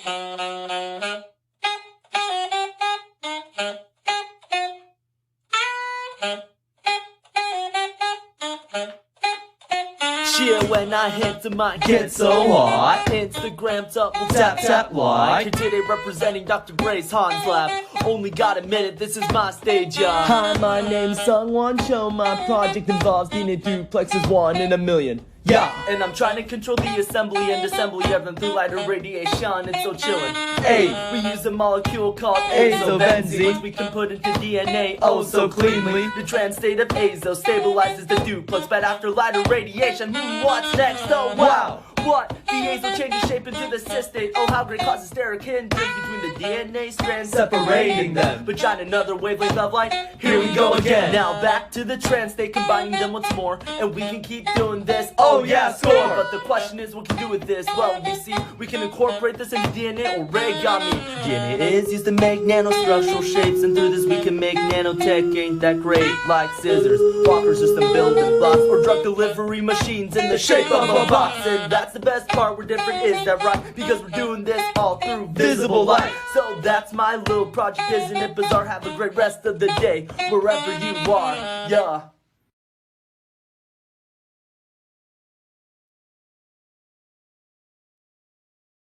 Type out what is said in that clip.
Shit, when I hit the mic, get so hot. Instagram double tap tap like. Here today representing Dr. Grace Han's lab. Only got a minute, this is my stage, y'all. Hi, my name's Sungwon Cho. My project involves being duplexes 1 in a million. Yeah, and I'm trying to control the assembly and disassembly of them through lighter radiation. It's so chillin'. Hey, we use a molecule called azobenzene, which we can put into DNA oh so cleanly. The trans state of azo stabilizes the duplex, but after lighter radiation, what's next? Oh wow! What? The azo changes shape into the cis state. Oh, how great causes steric hindrance between the DNA strands, separating them. But shine another wavelength of light. Here we go again. Now back to the trans state, combining them once more, and we can keep doing this. Oh yeah, score! But the question is, what can we do with this? Well, you see, we can incorporate this into DNA or origami. DNA is used to make nanostructural shapes, and through this we can make nanotech. Ain't that great? Like scissors, walkers, or some building blocks, or drug delivery machines in the shape of a box. And that's the best part, we're different, is that right? Because we're doing this all through visible light. So that's my little project, isn't it bizarre? Have a great rest of the day, wherever you are, yeah.